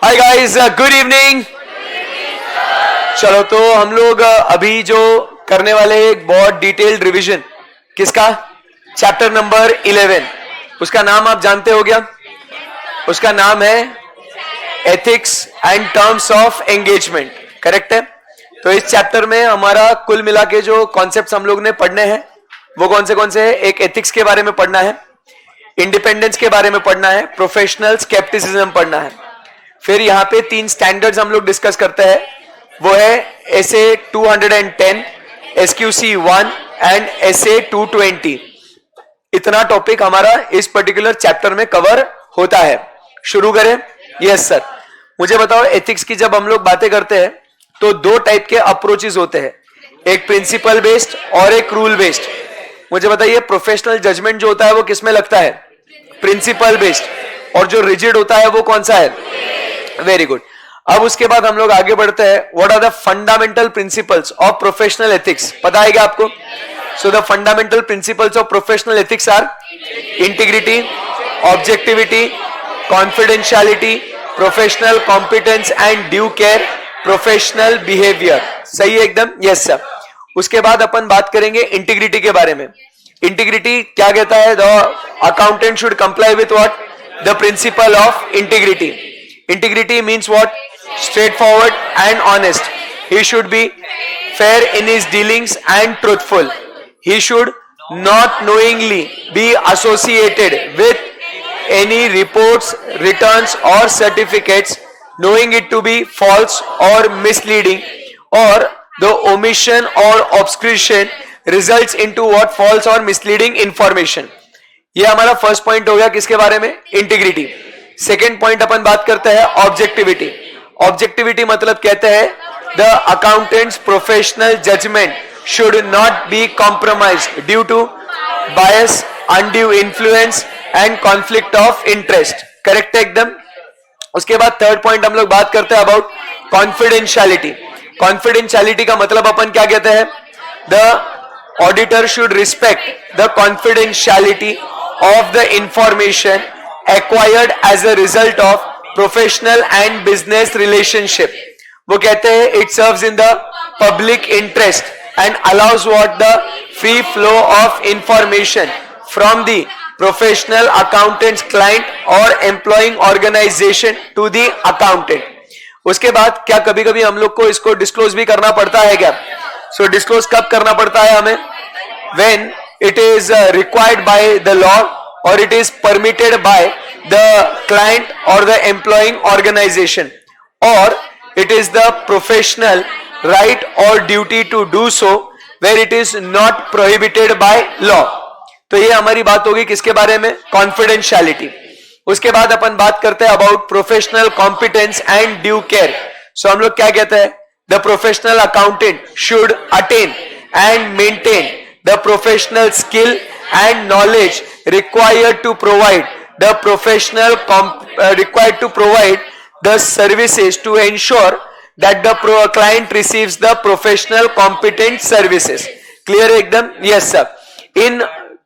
Hi guys, good evening. चलो तो हम लोग अभी जो करने वाले हैं एक बहुत डिटेल्ड रिवीजन किसका, चैप्टर नंबर 11। उसका नाम आप जानते हो क्या? उसका नाम है ethics and terms of engagement. Correct है। तो इस चैप्टर में हमारा कुल मिला के जो कॉन्सेप्ट्स हम लोग ने पढ़ने हैं वो कौन से हैं? एक एथिक्स के बारे में पढ़ना है, इंडिपेंडेंस के बारे में पढ़ना है, प्रोफेशनल स्केप्टिसिज्म पढ़ना है। फिर यहाँ पे 3 स्टैंडर्ड्स हम लोग डिस्कस करते हैं, वो है एसए 210, एसक्यूसी 1 एंड एसए 220। इतना टॉपिक हमारा इस पर्टिकुलर चैप्टर में कवर होता है। शुरू करें? Yes sir. मुझे बताओ, एथिक्स की जब हम लोग बातें करते हैं तो 2 टाइप के अप्रोचेस होते हैं, एक प्रिंसिपल बेस्ड और एक रूल बेस्ड। मुझे बताइए, प्रोफेशनल जजमेंट जो होता है वो किसमें लगता है? Principle based. और जो रिजिड होता है वो कौन सा है? Very good. अब उसके बाद हम लोग आगे बढ़ते हैं। What are the fundamental principles of professional ethics? पता है क्या आपको? So the fundamental principles of professional ethics are integrity, objectivity, confidentiality, professional competence and due care, professional behaviour. सही है एकदम? Yes sir. उसके बाद अपन बात करेंगे इंटीग्रिटी के बारे में। इंटीग्रिटी क्या कहता है? The accountant should comply with what? The principle of integrity. Integrity means what? Straightforward and honest. He should be fair in his dealings and truthful. He should not knowingly be associated with any reports, returns or certificates, knowing it to be false or misleading, or the omission or obscuration results into what? False or misleading information. ये हमारा first point हो गया किसके बारे में? Integrity. Second point अपन बात करते हैं ऑब्जेक्टिविटी। ऑब्जेक्टिविटी मतलब कहते हैं the accountant's professional judgment should not be compromised due to bias, undue influence and conflict of interest. Correct है एकदम। उसके बाद थर्ड पॉइंट हम लोग बात करते हैं अबाउट कॉन्फिडेंशियलिटी। कॉन्फिडेंशियलिटी का मतलब अपन क्या कहते हैं? The auditor should respect the confidentiality of the information acquired as a result of professional and business relationship. वो कहते हैं it serves in the public interest and allows what? The free flow of information from the professional accountant's client or employing organization to the accountant. उसके बाद क्या कभी कभी हम लोग को इसको डिस्क्लोज भी करना पड़ता है क्या? So डिस्क्लोज कब करना पड़ता है हमें? When it is required by the law or it is permitted by the client or the employing organization, or it is the professional right or duty to do so where it is not prohibited by law. तो ये हमारी बात होगी किसके बारे में? Confidentiality. उसके बाद अपन बात करते हैं about professional competence and due care. So हम लोग क्या कहते हैं? The professional accountant should attend and maintain the professional skill and knowledge required to provide the services to ensure that the client receives the professional competent services. Clear एकदम? Yes sir. In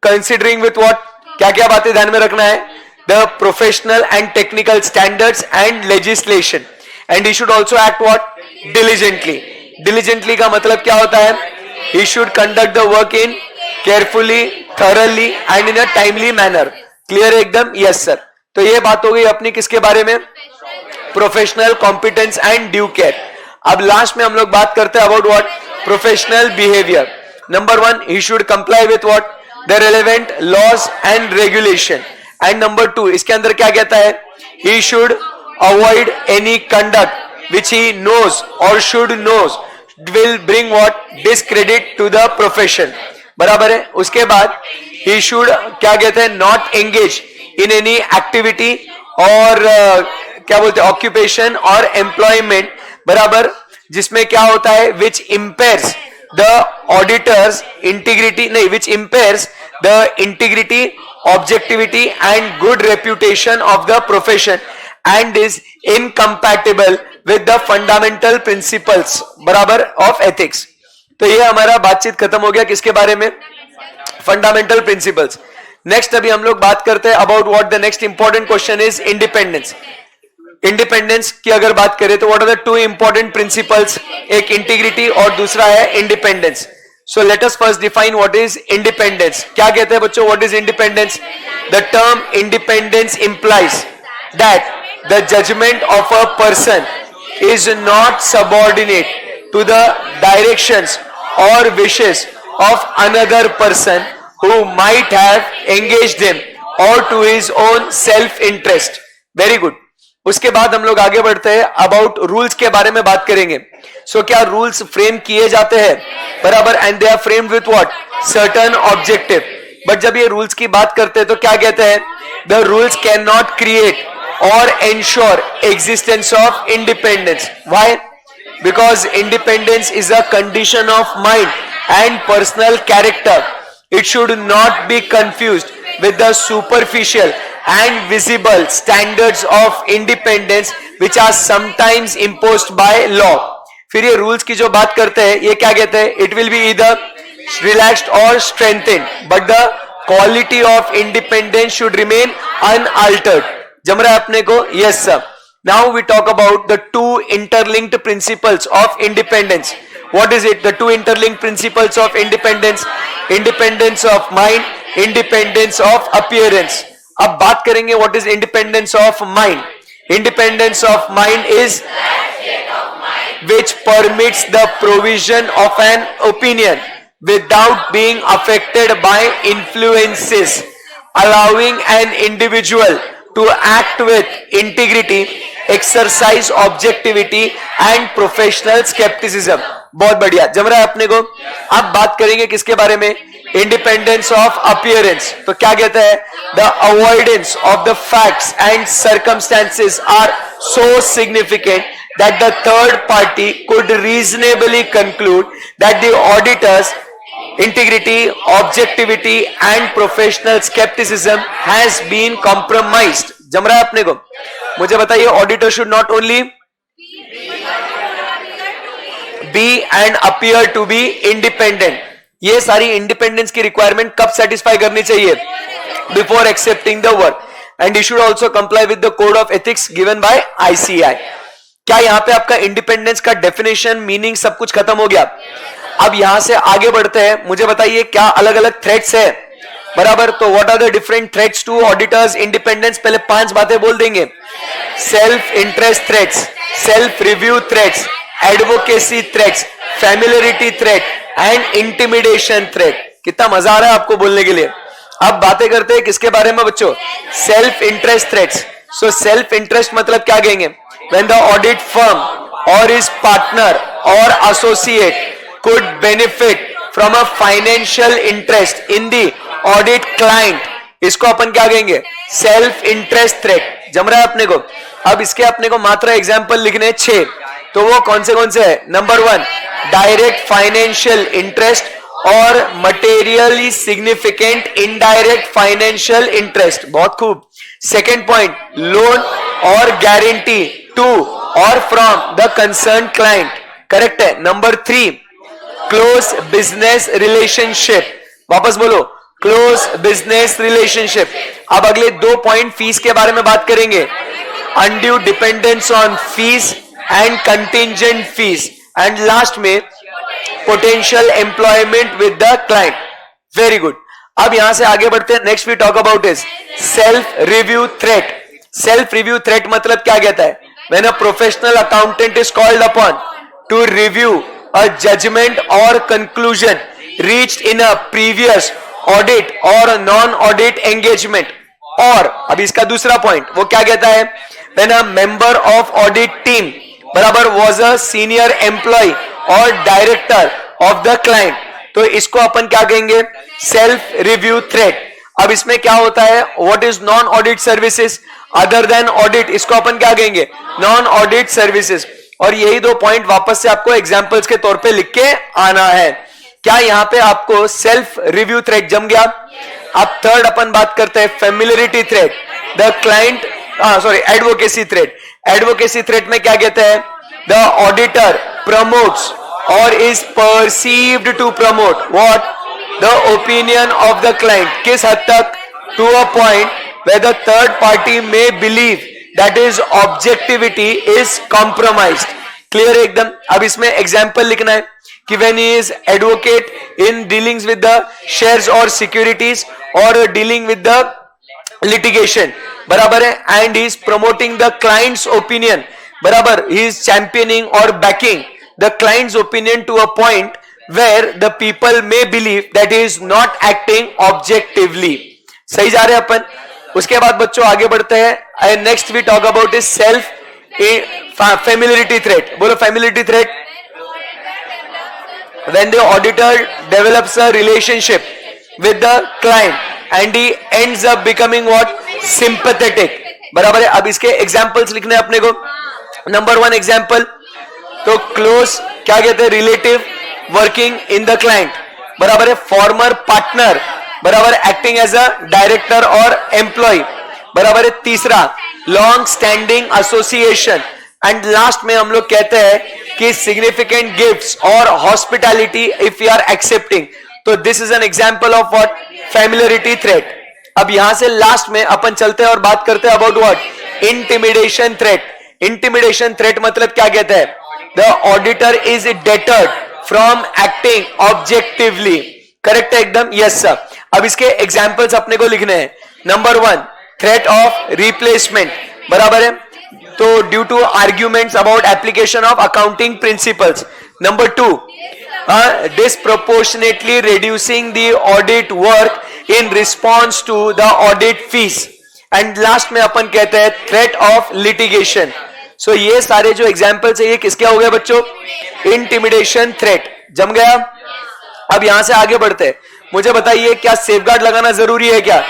considering with what? क्या क्या बातें ध्यान में रखना है? The professional and technical standards and legislation, and he should also act what? Diligently. Diligently का मतलब क्या होता है? He should conduct the work in carefully, thoroughly and in a timely manner. Clear एकदम? Yes sir. तो ये बात हो गई अपनी किसके बारे में? Professional competence and due care. अब लास्ट में हम लोग बात करते हैं about what? Professional behaviour. Number 1, he should comply with what? The relevant laws and regulation. And number 2, इसके अंदर क्या कहता है? He should avoid any conduct which he knows or should knows will bring what? Discredit to the profession. बराबर है। उसके बाद he should क्या कहते हैं? Not engage in any activity और क्या बोलते हैं? Occupation और employment, बराबर, जिसमें क्या होता है? Which impairs the auditor's integrity, नहीं, which impairs the integrity, objectivity and good reputation of the profession and is incompatible with the fundamental principles, बराबर, of ethics. तो ये हमारा बातचीत खत्म हो गया किसके बारे में? Fundamental principles. नेक्स्ट अभी हम लोग बात करते हैं about what the next important question is independence. Independence की अगर बात करें तो what are the two important principles, एक इंटीग्रिटी और दूसरा है independence. So let us first define what is independence. क्या कहते हैं बच्चों, what is independence? The term independence implies that the judgment of a person is not subordinate to the directions or wishes of another person who might have engaged him or to his own self interest. Very good. उसके बाद हम लोग आगे बढ़ते हैं, about rules के बारे में बात करेंगे. सो क्या रूल्स फ्रेम किए जाते हैं बराबर, and they are framed with what, certain objective. But जब ये रूल्स की बात करते हैं तो क्या कहते हैं, the rules can not create or ensure existence of independence. Why? Because independence is a condition of mind and personal character. It should not be confused with the superficial and visible standards of independence which are sometimes imposed by law. फिर ये rules की जो बात करते हैं ये क्या कहते हैं, it will be either relaxed or strengthened, but the quality of independence should remain unaltered. जम रहा है अपने को? Yes sir. Now we talk about the two interlinked principles of independence. What is it? The two interlinked principles of independence, independence of mind, independence of appearance. अब बात करेंगे what is independence of mind. Independence of mind is which permits the provision of an opinion without being affected by influences, allowing an individual to act with integrity, exercise objectivity and professional skepticism. बहुत बढ़िया, जम रहा है अपने को. अब बात करेंगे किसके बारे में, इंडिपेंडेंस ऑफ अपीयरेंस. तो क्या कहता है, the avoidance of the facts and circumstances are so significant that the third party could reasonably conclude that the auditor's integrity, objectivity and professional skepticism has been compromised. जम रहा है अपने को? मुझे बताइए, auditor should not only be and appear to be independent. ये सारी independence की रिक्वायरमेंट कब सेटिस्फाई करनी चाहिए? Before accepting the work. And you should also comply with the code of ethics given by ICAI. क्या यहां पे आपका इंडिपेंडेंस का डेफिनेशन, मीनिंग सब कुछ खत्म हो गया? अब यहां से आगे बढ़ते हैं. मुझे बताइए क्या अलग अलग थ्रेट्स है बराबर. तो what are the different threats to auditor's independence? पहले 5 बातें बोल देंगे. Self interest threats, self review threats, advocacy threats, familiarity threat and intimidation threat. कितना मजा आ रहा है आपको बोलने के लिए. अब बातें करते हैं किसके बारे में बच्चों, self interest threats. So self interest मतलब क्या कहेंगे, when the audit firm or his partner or associate could benefit from a financial interest in the audit client, इसको अपन क्या कहेंगे, सेल्फ इंटरेस्ट थ्रेट. जम रहा है अपने को? अब इसके अपने को मात्र एग्जांपल लिखने 6. तो वो कौन से है? नंबर 1, डायरेक्ट फाइनेंशियल इंटरेस्ट और materially significant indirect financial interest. बहुत खूब. सेकेंड पॉइंट, लोन और गारंटी टू और from the concern client. Correct है. Number 3, close business relationship. वापस बोलो, क्लोज बिजनेस रिलेशनशिप. अब अगले 2 पॉइंट फीस के बारे में बात करेंगे. Undue dependence on fees and contingent fees. And last में potential employment with the client. Very good. अब यहां से आगे बढ़ते हैं. Next we talk about is self review threat. Self review threat मतलब क्या कहता है, when a professional accountant is called upon to review a judgment or conclusion reached in a previous audit or non-audit engagement. और अब इसका दूसरा point वो क्या कहता है, when a member of audit team बराबर was a senior employee or director of the client. तो इसको अपन क्या कहेंगे, सेल्फ रिव्यू थ्रेट. अब इसमें क्या होता है, what is non audit services other than audit, इसको अपन क्या कहेंगे, नॉन ऑडिट सर्विसेज. और यही 2 पॉइंट वापस से आपको एग्जांपल्स के तौर पे लिख के आना है. क्या यहां पे आपको सेल्फ रिव्यू थ्रेट जम गया? अब थर्ड अपन बात करते हैं familiarity threat. The client advocacy threat. Advocacy threat में क्या कहते हैं, द ऑडिटर प्रमोट्स और is perceived to promote what, the opinion of the client. किस हद तक? To a point where the third party may believe that is objectivity is compromised. Clear है एकदम. अब इसमें एग्जाम्पल लिखना है कि when he is advocate in dealings with the shares or securities or dealing with the litigation, बराबर है, and he is promoting the client's opinion, बराबर, he is championing or backing the client's opinion to a point where the people may believe that he is not acting objectively. सही जा रहे हैं अपन. उसके बाद बच्चों आगे बढ़ते हैं. and next we talk about is self familiarity threat. बोलो familiarity threat. when the auditor develops a relationship with the client and he ends up becoming what? sympathetic. बराबर है. अब इसके एग्जाम्पल्स लिखने अपने को. नंबर 1 एग्जाम्पल तो क्लोज क्या कहते हैं? Relative working in the client, बराबर है. फॉर्मर पार्टनर, बराबर, एक्टिंग एज अ डायरेक्टर और एम्प्लॉय, बराबर है. तीसरा long standing association. And last में हम लोग कहते हैं कि सिग्निफिकेंट गिफ्ट्स और hospitality if you are accepting. तो this is an example of what? Familiarity threat. अब यहां से लास्ट में अपन चलते हैं और बात करते हैं about what? Intimidation threat. Intimidation threat मतलब क्या कहते हैं? The auditor is deterred from acting objectively. Correct है एकदम? Yes sir. अब इसके एग्जांपल्स अपने को लिखने हैं. नंबर 1 थ्रेट ऑफ रिप्लेसमेंट, बराबर है. तो due to arguments about application of accounting principles. Number 2 disproportionately reducing the audit work in response to the audit fees. and last में अपन कहते हैं threat of litigation. so ये सारे जो examples है ये किसके हो गए बच्चों? intimidation threat. जम गया. अब यहां से आगे बढ़ते हैं. मुझे बताइए क्या सेफगार्ड लगाना जरूरी है क्या?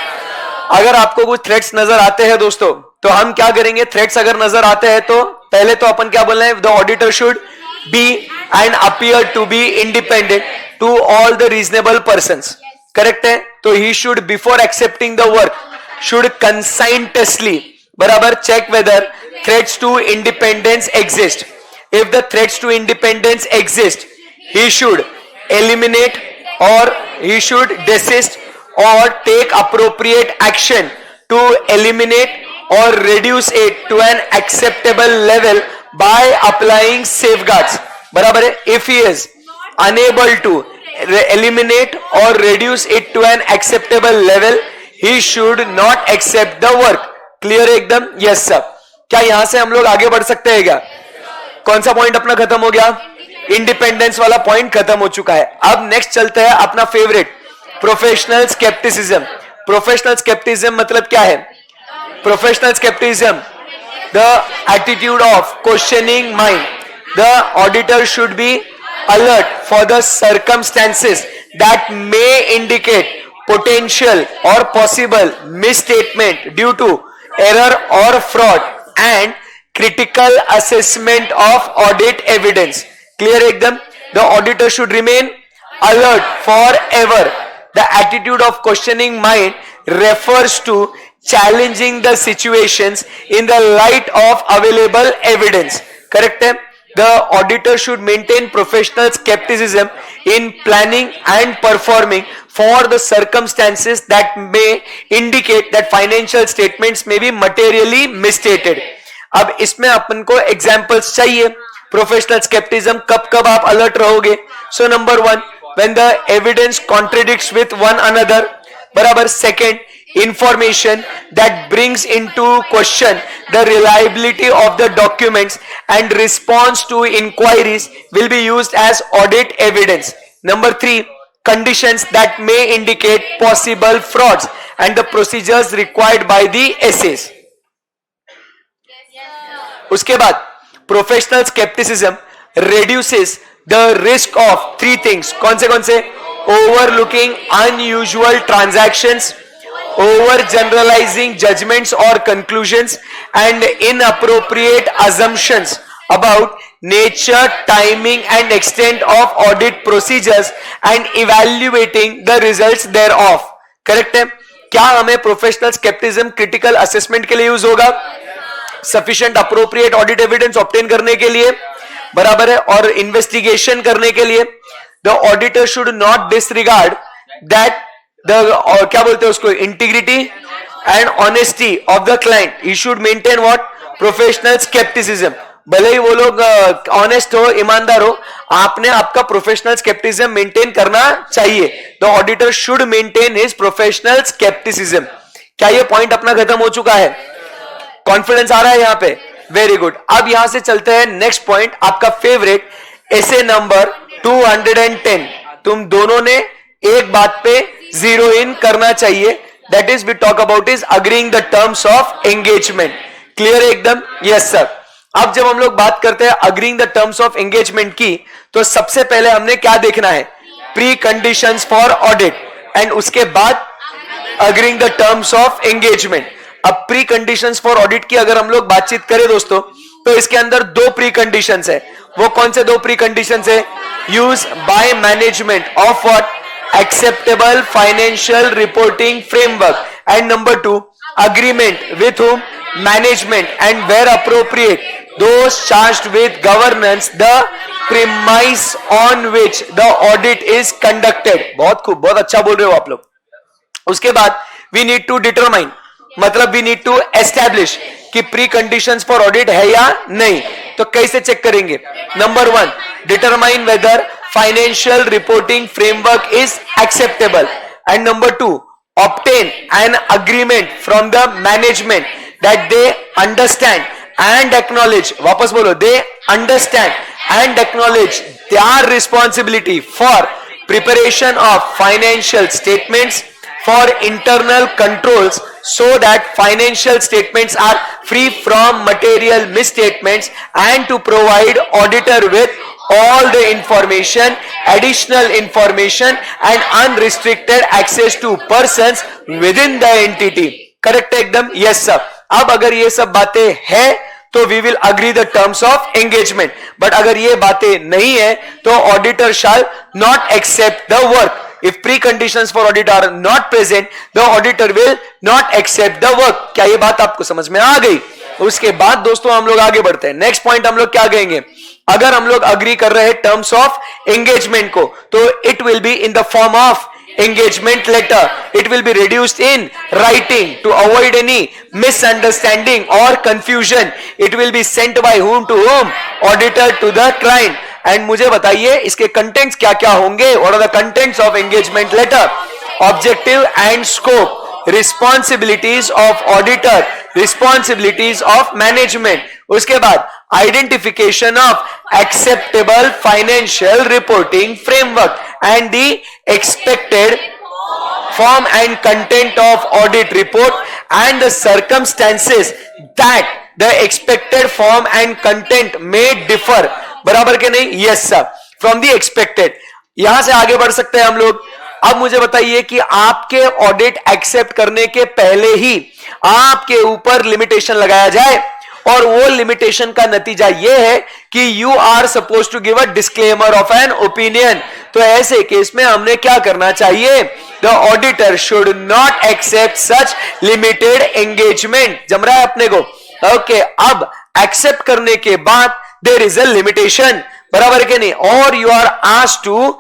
अगर आपको कुछ थ्रेट्स नजर आते हैं दोस्तों तो हम क्या करेंगे? थ्रेट्स अगर नजर आते हैं तो पहले तो अपन क्या बोल रहे हैं? The auditor should be and appear to be independent to all the reasonable persons. Correct है? तो he should before accepting the work should conscientiously, बराबर, check whether threats to independence exist. if the threats to independence exist, he should eliminate or he should desist or take appropriate action to eliminate or reduce it to an acceptable level by applying safeguards. बराबर है. if he is unable to eliminate or reduce it to an acceptable level, he should not accept the work. Clear है एकदम? Yes sir. क्या यहां से हम लोग आगे बढ़ सकते हैं क्या? कौन सा पॉइंट अपना खत्म हो गया? इंडिपेंडेंस वाला पॉइंट खत्म हो चुका है. अब नेक्स्ट चलते हैं अपना favourite, professional scepticism. Professional scepticism मतलब क्या है? Professional scepticism, the attitude of questioning mind. The auditor should be alert for the circumstances that may indicate potential or possible misstatement due to error or fraud and critical assessment of audit evidence. Clear ekdam? The auditor should remain alert forever. The attitude of questioning mind refers to challenging the situations in the light of available evidence. Correct hai? The auditor should maintain professional skepticism in planning and performing for the circumstances that may indicate that financial statements may be materially misstated. अब इसमें अपन को examples चाहिए. Professional skepticism कब कब आप alert रहोगे? So number 1, when the evidence contradicts with one another, बराबर. Second, information that brings into question the reliability of the documents and response to inquiries will be used as audit evidence. Number 3, conditions that may indicate possible frauds and the procedures required by the essays. उसके बाद professional scepticism reduces the risk of 3 things. कौन से? Overlooking unusual transactions, over generalizing judgments or conclusions, and inappropriate assumptions about nature, timing and extent of audit procedures and evaluating the results thereof. Correct है? क्या हमें professional scepticism critical assessment के लिए use होगा? Sufficient appropriate audit evidence obtain करने के लिए, बराबर है, और इन्वेस्टिगेशन करने के लिए. The auditor should not disregard that क्या बोलते हैं उसको, integrity and honesty of the client. He should maintain what? Professional scepticism. भले ही वो लोग ऑनेस्ट हो, ईमानदार हो, आपने आपका प्रोफेशनल स्केप्टिसिज्म मेंटेन करना चाहिए। The auditor should maintain his professional scepticism. क्या ये पॉइंट अपना खत्म हो चुका है? कॉन्फिडेंस आ रहा है यहां पे? Very good. अब यहां से चलते हैं नेक्स्ट पॉइंट, आपका फेवरेट, एसे नंबर 210। तुम दोनों ने एक बात पे जीरो इन करना चाहिए, that is we talk about is agreeing the terms of engagement. Clear है एकदम? Yes sir. अब जब हम लोग बात करते हैं agreeing the terms of engagement की, तो सबसे पहले हमने क्या देखना है? Preconditions for audit, and उसके बाद agreeing the terms of engagement. अब प्री कंडीशंस फॉर ऑडिट की अगर हम लोग बातचीत करें दोस्तों, तो इसके अंदर दो प्री कंडीशंस है। वो कौन से दो प्री कंडीशंस है? Use by management of what? Acceptable financial reporting framework, and number 2 agreement with whom? Management, and where appropriate those charged with governance the premise on which the audit is conducted। बहुत खूब, बहुत अच्छा बोल रहे हो आप लोग। उसके बाद we need to determine, मतलब we need to establish कि प्री कंडीशंस फॉर ऑडिट है या नहीं। तो कैसे चेक करेंगे? Number 1, determine whether financial reporting framework is acceptable, and number 2, obtain an agreement from the management that they understand and acknowledge, वापस बोलो, they understand and acknowledge their responsibility for preparation of financial statements for internal controls, so that financial statements are free from material misstatements, and to provide auditor with all the information, additional information and unrestricted access to persons within the entity। Correct है एकदम? Yes sir. अब अगर ये सब बातें हैं तो we will agree the terms of engagement, but अगर ये बातें नहीं है तो auditor shall not accept the work. If preconditions for audit are not present, the auditor will not accept the work। क्या ये बात आपको समझ में आ गई? उसके बाद दोस्तों हम लोग आगे बढ़ते हैं। नेक्स्ट पॉइंट हम लोग क्या कहेंगे? अगर हम लोग अग्री कर रहे हैं टर्म्स ऑफ एंगेजमेंट को, तो it will be in the form of engagement letter, it will be reduced in writing to avoid any misunderstanding or confusion, it will be sent by whom to whom? Auditor to the client। And मुझे बताइए इसके contents क्या क्या होंगे? What are the contents of engagement letter? Objective and scope, responsibilities of auditor, responsibilities of management. उसके बाद identification of acceptable financial reporting framework and the expected form and content of audit report and the circumstances that the expected form and content may differ। बराबर के नहीं? Yes sir. From the expected, यहां से आगे बढ़ सकते हैं हम लोग। अब मुझे बताइए कि आपके ऑडिट एक्सेप्ट करने के पहले ही आपके ऊपर लिमिटेशन लगाया जाए, और वो लिमिटेशन का नतीजा ये है कि you are suppose to give a disclaimer of an opinion. तो ऐसे केस में हमने क्या करना चाहिए? The auditor should not accept such limited engagement. जम रहा है अपने को? ओके, अब एक्सेप्ट करने के बाद देयर इज अ लिमिटेशन, बराबर के नहीं? और you are asked to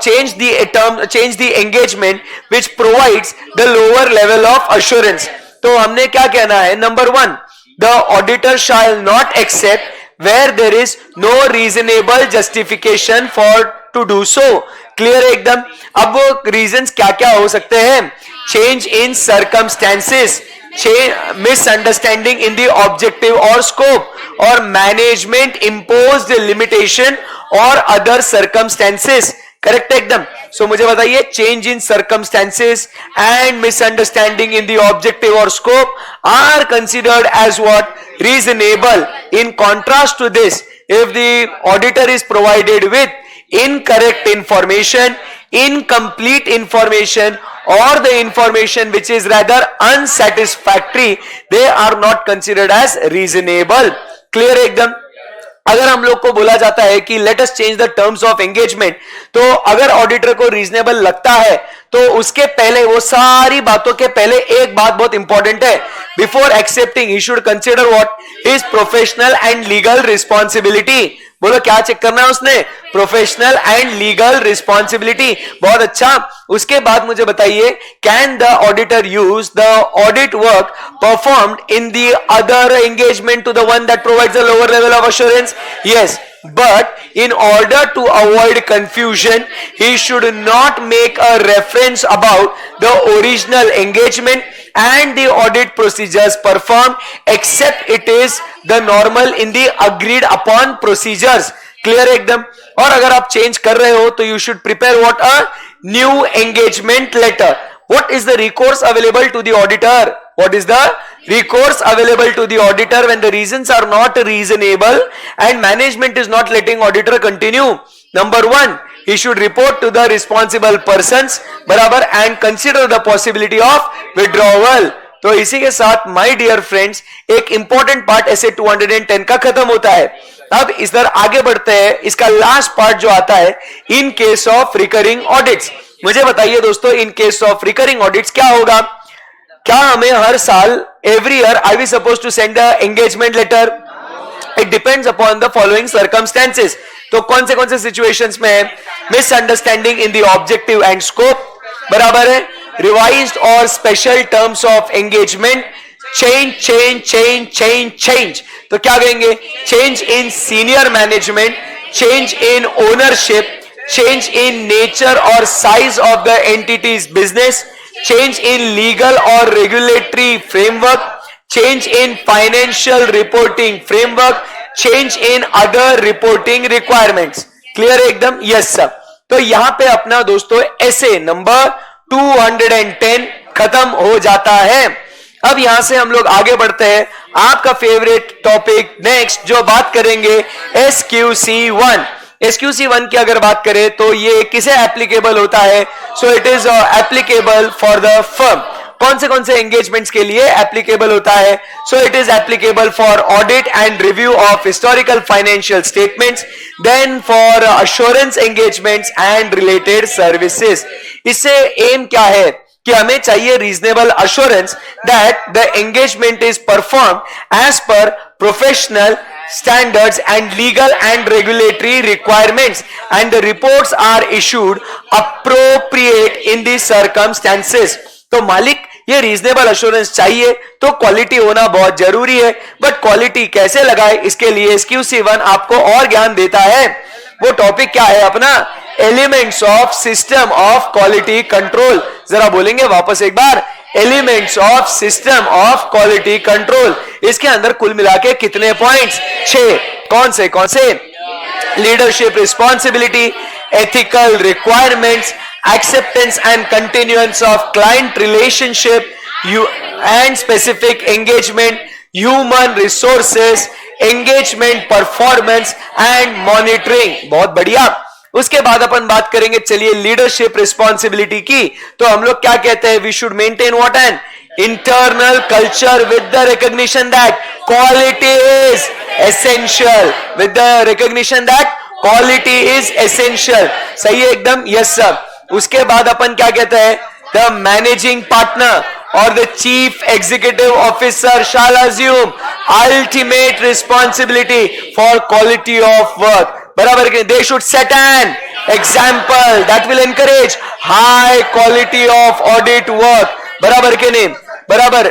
change the engagement which provides the lower level of assurance. तो हमने क्या कहना है? Number 1, the auditor shall not accept where there is no reasonable justification for to do so। Clear है एकदम? अब वो reasons क्या क्या हो सकते हैं? Change in circumstances, misunderstanding in the objective और स्कोप, और मैनेजमेंट इम्पोज्ड लिमिटेशन और अदर सर्कमस्टेंसेस। करेक्ट एकदम? सो मुझे बताइए, change in circumstances and misunderstanding in the objective और scope are considered as what? Reasonable. In contrast to this, if the auditor is provided with incorrect information, incomplete information, or the information which is rather unsatisfactory, they are not considered as reasonable। Clear एकदम? अगर हम लोग को बोला जाता है कि let us change the terms of engagement, तो अगर ऑडिटर को रीजनेबल लगता है तो उसके पहले, वो सारी बातों के पहले एक बात बहुत इंपॉर्टेंट है। Before accepting he should consider what? His professional and legal responsibility. बोलो क्या चेक करना है उसने? Professional and legal responsibility. बहुत अच्छा। उसके बाद मुझे बताइए, can the auditor use the audit work performed in the other engagement to the one that provides a lower level of assurance? Yes, but in order to avoid confusion, he should not make a reference about the original engagement and the audit procedures performed except it is the normal in the agreed upon procedures. Clear एकदम? और अगर आप change कर रहे हो तो you should prepare what? A new engagement letter. What is the recourse available to the auditor? What is the recourse available to the auditor when the reasons are not reasonable and management is not letting auditor continue? Number one, he should report to the responsible persons, बराबर, and consider the possibility of withdrawal. तो इसी के साथ my dear friends एक important part ऐसे 210 का खत्म होता है। अब इस तरह आगे बढ़ते हैं। इसका लास्ट पार्ट जो आता है, in case of recurring audits. मुझे बताइए दोस्तों, in case of recurring audits क्या होगा? क्या हमें हर साल every year I we suppose to send the engagement letter? It depends upon the following circumstances. तो कौन से सिचुएशंस में है? Misunderstanding in the objective and scope, बराबर है, रिवाइज्ड और special terms of engagement, change. तो क्या कहेंगे? Change in senior management, change in ownership, change in nature or size of the entity's business, change in legal or regulatory framework, change in financial reporting framework, change in other reporting requirements. Clear एकदम? Yes sir. तो यहां पे अपना दोस्तों ऐसे number 210 खत्म हो जाता है। अब यहां से हम लोग आगे बढ़ते हैं। आपका फेवरेट टॉपिक नेक्स्ट जो बात करेंगे, SQC1। SQC1 की अगर बात करें तो ये किसे एप्लीकेबल होता है? So it is applicable for the firm. कौन से एंगेजमेंट्स के लिए एप्लीकेबल होता है? So it is applicable for audit and review of historical financial statements, then for assurance engagements and related services. इससे एम क्या है कि हमें चाहिए reasonable assurance that the engagement is perform as per professional standards and legal and regulatory requirements and the reports are issued appropriate in the circumstances. तो मालिक ये reasonable assurance चाहिए तो क्वालिटी होना बहुत जरूरी है, बट क्वालिटी कैसे लगाए इसके लिए SQC1 आपको और ज्ञान देता है। वो टॉपिक क्या है अपना? Elements of system of quality control. जरा बोलेंगे वापस एक बार, elements of system of quality control. इसके अंदर कुल मिला के कितने पॉइंट्स? 6। कौन से? Leadership responsibility, ethical requirements, acceptance and continuance of client relationship and specific engagement, human resources, engagement performance and monitoring. बहुत बढ़िया। उसके बाद अपन बात करेंगे, चलिए, लीडरशिप रिस्पॉन्सिबिलिटी की। तो हम लोग क्या कहते हैं? We should maintain what? An internal culture with the recognition that quality is essential, with the recognition that quality is essential. सही है एकदम? Yes sir. उसके बाद अपन क्या कहते हैं? The managing partner or the chief executive officer shall assume ultimate responsibility for quality of work. बराबर के? They should set an example that will encourage high quality of audit work. बराबर के नहीं? बराबर,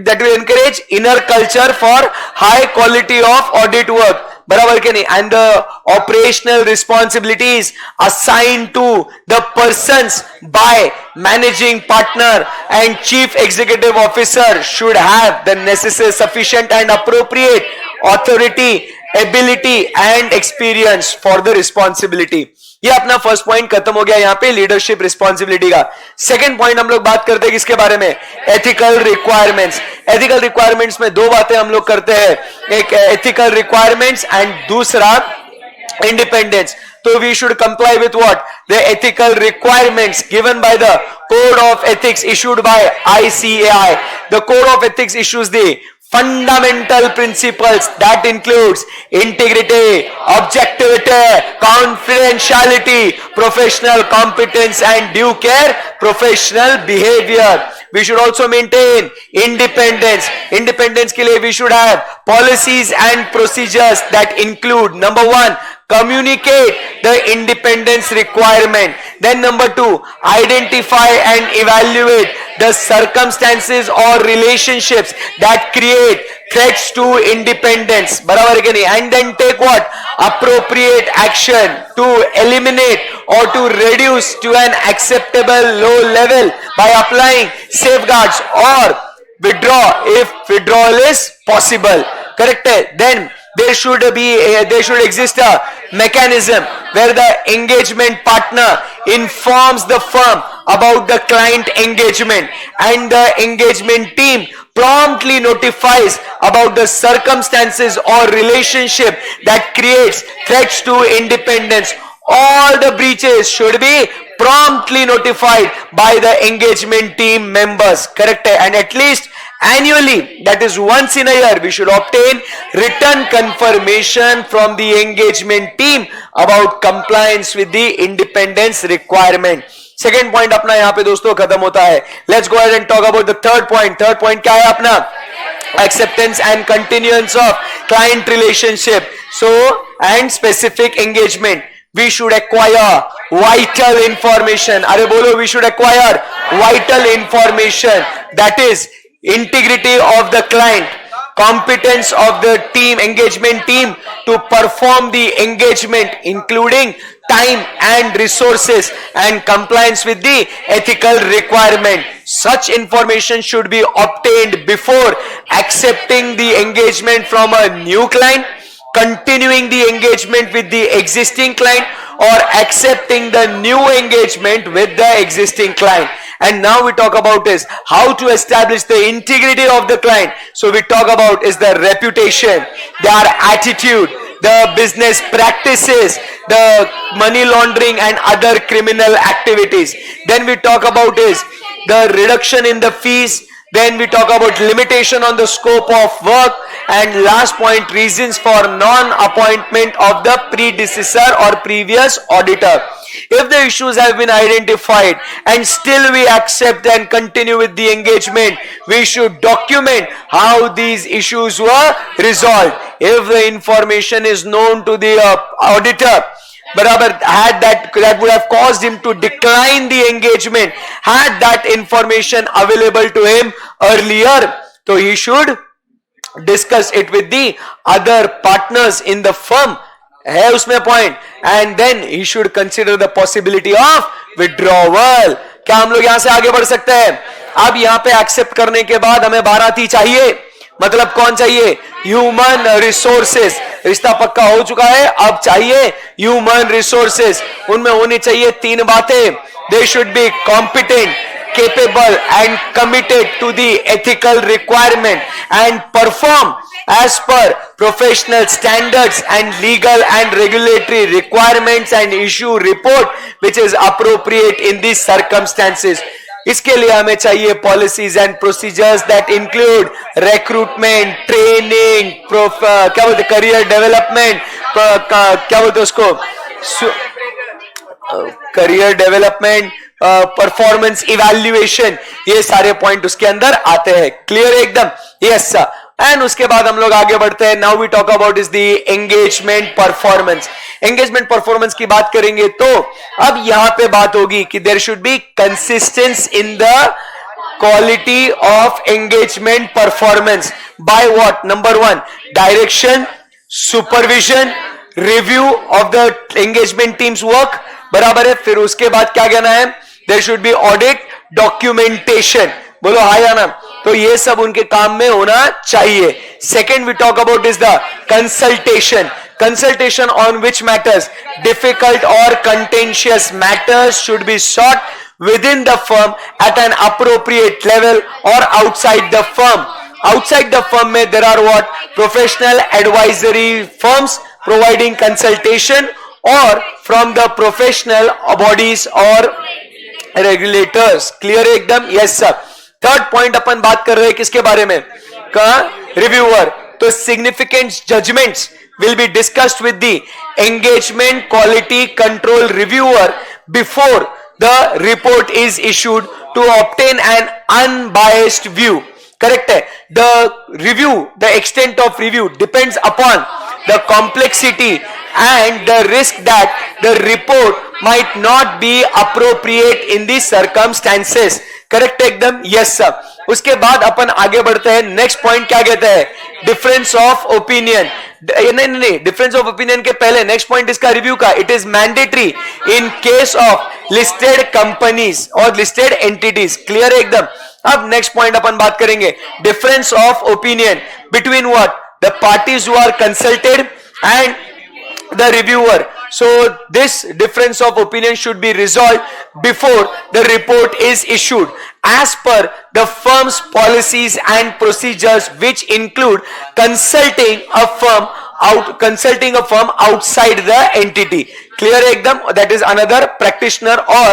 that will encourage inner culture for high quality of audit work. बराबर के नहीं? And the operational responsibilities assigned to the persons by managing partner and chief executive officer should have the necessary, sufficient and appropriate authority, ability and experience for the responsibility. ये अपना first point खत्म हो गया यहाँ पे leadership responsibility का। Second point हम लोग बात करते हैं किसके बारे में? Ethical requirements. एथिकल रिक्वायरमेंट्स में दो बातें हम लोग करते हैं, एक एथिकल रिक्वायरमेंट्स एंड दूसरा इंडिपेंडेंस। तो we should comply with what? The ethical requirements given by the code of ethics issued by ICAI. The code of ethics issues the fundamental principles that includes integrity, objectivity, confidentiality, professional competence and due care, professional behavior. We should also maintain independence. Independence के लिए we should have policies and procedures that include, number one, communicate the independence requirement. Then number 2, identify and evaluate the circumstances or relationships that create threats to independence. बराबर है कि नहीं? And then take what? Appropriate action to eliminate or to reduce to an acceptable low level by applying safeguards or withdraw if withdrawal is possible. Correct है? Then there should exist a mechanism where the engagement partner informs the firm about the client engagement and the engagement team promptly notifies about the circumstances or relationship that creates threats to independence. All the breaches should be promptly notified by the engagement team members. Correct? And at least annually, that is once in a year, we should obtain written confirmation from the engagement team about compliance with the independence requirement. Second point अपना यहां पे दोस्तों खत्म होता है. Let's go ahead and talk about the third point. Third point क्या है अपना? acceptance and continuance of client relationship. So, and specific engagement. We should acquire vital information. अरे बोलो, we should acquire vital information. That is integrity of the client, competence of the team, engagement team to perform the engagement, including time and resources, and compliance with the ethical requirement. Such information should be obtained before accepting the engagement from a new client, continuing the engagement with the existing client, or accepting the new engagement with the existing client. And now we talk about is how to establish the integrity of the client. So we talk about is the reputation, their attitude, the business practices, the money laundering and other criminal activities. Then we talk about is the reduction in the fees. Then we talk about limitation on the scope of work, and last point, reasons for non-appointment of the predecessor or previous auditor. If the issues have been identified and still we accept and continue with the engagement, we should document how these issues were resolved. If the information is known to the auditor, बराबर, had that would have caused him to decline the engagement, had that information available to him earlier, so he should discuss it with the other partners in the firm. है उसमें point. And then he should consider the possibility of withdrawal. क्या हम लोग यहां से आगे बढ़ सकते हैं? अब यहां पे एक्सेप्ट करने के बाद हमें बाराती चाहिए. मतलब कौन चाहिए? Human resources. रिश्ता पक्का हो चुका है, अब चाहिए ह्यूमन रिसोर्सेस. उनमें होनी चाहिए 3 बातें. They should be competent, capable and committed to the ethical requirement and perform as per professional standards and legal and regulatory requirements and issue report which is appropriate in these circumstances. इसके लिए हमें चाहिए policies and procedures that include recruitment, training, क्या बोलते career development, क्या बोलते उसको career development, performance evaluation, ये सारे पॉइंट उसके अंदर आते हैं. क्लियर है एकदम? Yes sir. एंड उसके बाद हम लोग आगे बढ़ते हैं. Now we talk about is the engagement performance. Engagement performance की बात करेंगे तो अब यहां पे बात होगी कि there should be consistence in the quality of engagement performance. By what? Number 1, direction, supervision, review of the engagement teams work. बराबर है. फिर उसके बाद क्या कहना है? There should be audit, documentation. बोलो हाय या ना? तो ये सब उनके काम में होना चाहिए. Second we talk about is the consultation. Consultation on which matters, difficult or contentious matters, should be sought within the firm at an appropriate level or outside the firm. Outside the firm में there are what? Professional advisory firms providing consultation, or from the professional bodies or regulators. Clear है एकदम? Yes sir. Third point अपन बात कर रहे हैं किसके बारे में? का रिव्यूअर. तो significant judgments will be discussed with the engagement quality control reviewer before the report is issued to obtain an unbiased view. Correct है? The review, the extent of review depends upon the complexity and the risk that the report might not be appropriate in the circumstances. Correct एकदम? Yes sir. उसके बाद अपन आगे बढ़ते हैं. Next point क्या कहता है? Difference of opinion. नहीं, डिफरेंस ऑफ ओपिनियन के पहले नेक्स्ट पॉइंट इसका रिव्यू का. It is mandatory in case of listed companies और लिस्टेड एंटिटीज. क्लियर है एकदम? अब नेक्स्ट पॉइंट अपन बात करेंगे. Difference of opinion between what? The parties who are consulted and the reviewer. So this difference of opinion should be resolved before the report is issued as per the firm's policies and procedures, which include consulting a firm outside the entity. Clear ekdam? That is another practitioner or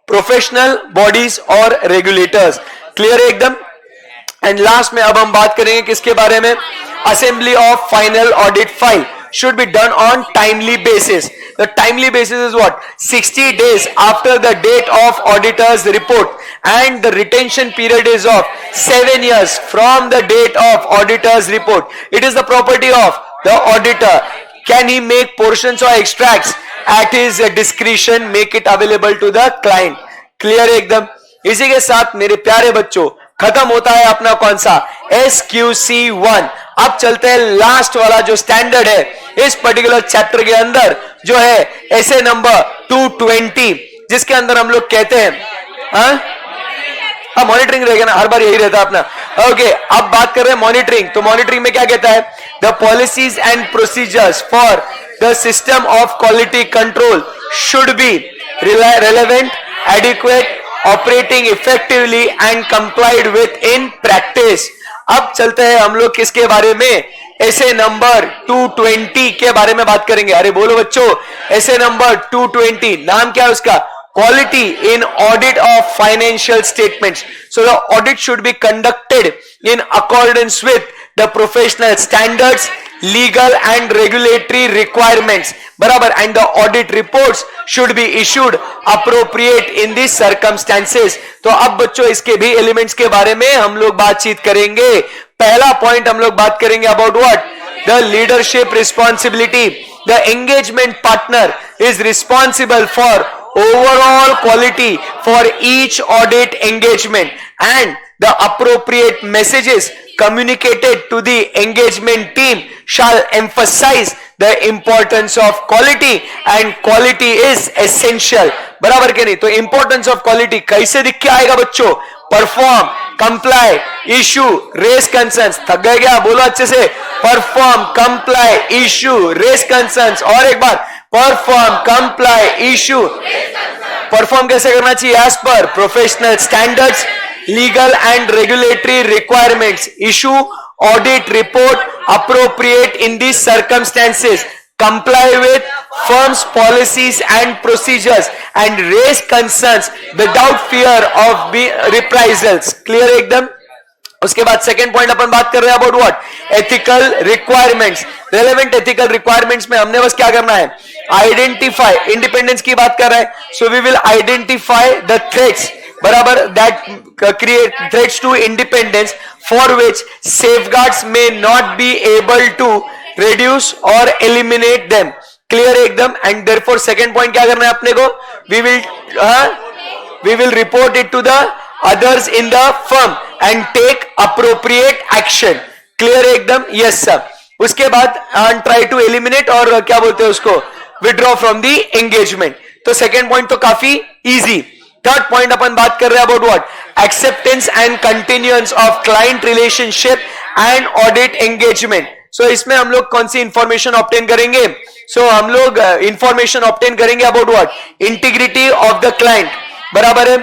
professional bodies or regulators. Clear ekdam? And last में अब हम बात करेंगे किसके बारे में? Assembly of final audit file should be done on timely basis. The timely basis is what? 60 days after the date of auditor's report, and the retention period is of 7 years from the date of auditor's report. It is the property of the auditor. Can he make portions or extracts at his discretion, make it available to the client? Clear एकदम? इसी के साथ मेरे प्यारे बच्चों खत्म होता है अपना कौन सा? SQC1. अब चलते हैं लास्ट वाला जो स्टैंडर्ड है इस पर्टिकुलर चैप्टर के अंदर, जो है एसे नंबर 220, जिसके अंदर हम लोग कहते हैं मॉनिटरिंग रहेगा ना, हर बार यही रहता है अपना. ओके, अब बात कर रहे हैं मॉनिटरिंग. तो मॉनिटरिंग में क्या कहता है? The policies and procedures for the system of quality control should be relevant, adequate, operating effectively and complied with in practice. अब चलते हैं हम लोग किसके बारे में? एसे नंबर 220 के बारे में बात करेंगे. अरे बोलो बच्चों, एसे नंबर 220 नाम क्या है उसका? Quality in audit of financial statements. So the audit should be conducted in accordance with the professional standards, legal and regulatory requirements. बराबर. And the audit reports should be issued appropriate in these circumstances. तो अब बच्चों इसके भी elements के बारे में हम लोग बातचीत करेंगे. पहला पॉइंट हम लोग बात करेंगे about what? The leadership responsibility. The engagement partner is responsible for overall quality for each audit engagement, and the appropriate messages communicated to the engagement team shall emphasize the importance of quality, and quality is essential. बराबर के नहीं? तो importance of quality कैसे दिख के आएगा बच्चों? Perform, comply, issue, raise concerns. थक गए क्या? बोलो अच्छे से. Perform, comply, issue, raise concerns. और एक बार, परफॉर्म, कंप्लाई, इशू. परफॉर्म कैसे करना चाहिए? As per professional standards, legal and regulatory requirements. Issue audit report appropriate in this circumstances, comply with firm's policies and procedures, and raise concerns without fear of reprisals. Clear एकदम? उसके बाद second point अपन बात कर रहे हैं about what? Ethical requirements. Relevant ethical requirements में हमने बस क्या करना है? आइडेंटिफाई. इंडिपेंडेंस की बात कर रहे हैं, so we will identify the threats, बराबर, that create threats to independence for which safeguards may not be able to reduce or eliminate them. Clear एकदम? And therefore second point क्या करना है अपने को? We will report it to the others in the firm and take appropriate action. Clear एकदम? Yes sir. उसके बाद try to eliminate और क्या बोलते हैं उसको? Withdraw from the engagement. तो second point तो काफी easy. थर्ड पॉइंट अपन बात कर रहे हैं about what? Acceptance and continuance of client relationship and audit engagement. So इसमें हम लोग कौन सी इंफॉर्मेशन ऑब्टेन करेंगे? सो हम लोग इंफॉर्मेशन ऑब्टेन करेंगे about what? Integrity of the client, बराबर है.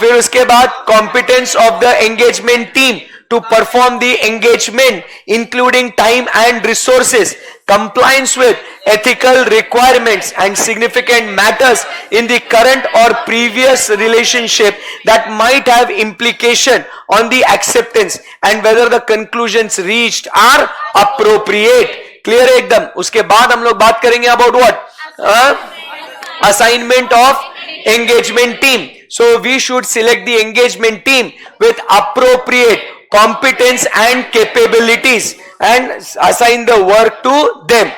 फिर उसके बाद competence of the engagement team to perform the engagement including time and resources, compliance with ethical requirements and significant matters in the current or previous relationship that might have implication on the acceptance and whether the conclusions reached are appropriate. Clear एकदम? उसके बाद हम लोग बात करेंगे about what? Assignment of engagement team. So we should select the engagement team with appropriate competence and capabilities and assign the work to them.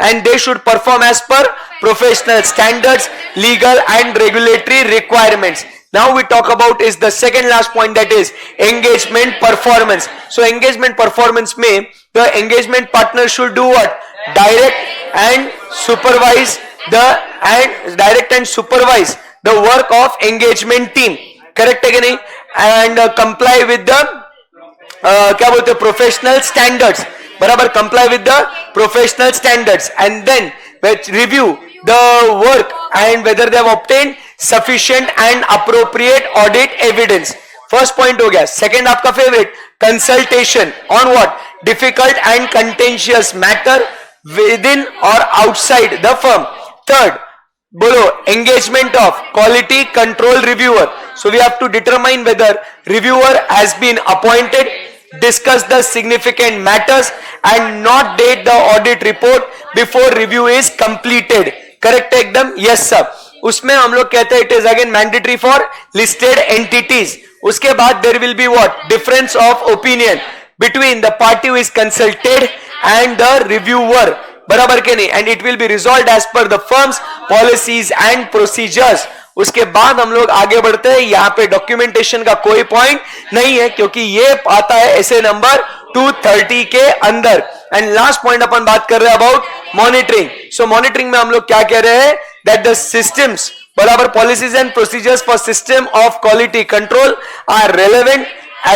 and they should perform as per professional standards, legal and regulatory requirements. Now we talk about is the second last point, that is engagement performance. So engagement performance में the engagement partner should do what? Direct and supervise the work of engagement team. Correct है कि नहीं? And comply with the क्या बोलते हैं professional standards, बराबर comply with the professional standards and then review the work and whether they have obtained sufficient and appropriate audit evidence. First point हो गया. Second आपका favourite, consultation on what? Difficult and contentious matter within और outside the firm. Third बोलो, engagement of quality control reviewer. So we have to determine whether reviewer has been appointed, discuss the significant matters and not date the audit report before review is completed. Correct एकदम? Yes sir. उसमें हम लोग कहते हैं it is again mandatory for listed entities. उसके बाद there will be what? Difference of opinion between the party who is consulted and the reviewer. बराबर के नहीं, and it will be resolve as per the firm's policies and procedures. उसके बाद हम लोग आगे बढ़ते हैं. यहाँ पे डॉक्यूमेंटेशन का कोई पॉइंट नहीं है क्योंकि ये आता है ऐसे नंबर 230 के अंदर. एंड लास्ट पॉइंट अपन बात कर रहे हैं अबाउट मॉनिटरिंग. सो मॉनिटरिंग में हम लोग क्या कह रहे हैं? दैट द सिस्टम्स, बराबर policies and procedures for system of quality control are relevant,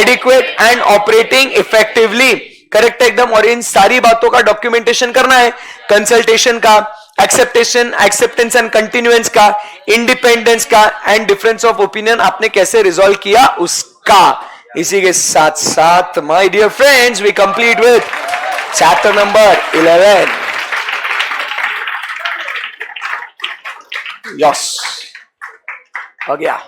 adequate and operating effectively. Correct एकदम. और इन सारी बातों का डॉक्यूमेंटेशन करना है. कंसल्टेशन का, एक्सेप्टेंस एंड कंटिन्यूएंस का, इंडिपेंडेंस का एंड डिफरेंस ऑफ ओपिनियन आपने कैसे रिजॉल्व किया उसका. इसी के साथ साथ my dear friends we complete with chapter number 11. Yes हो गया.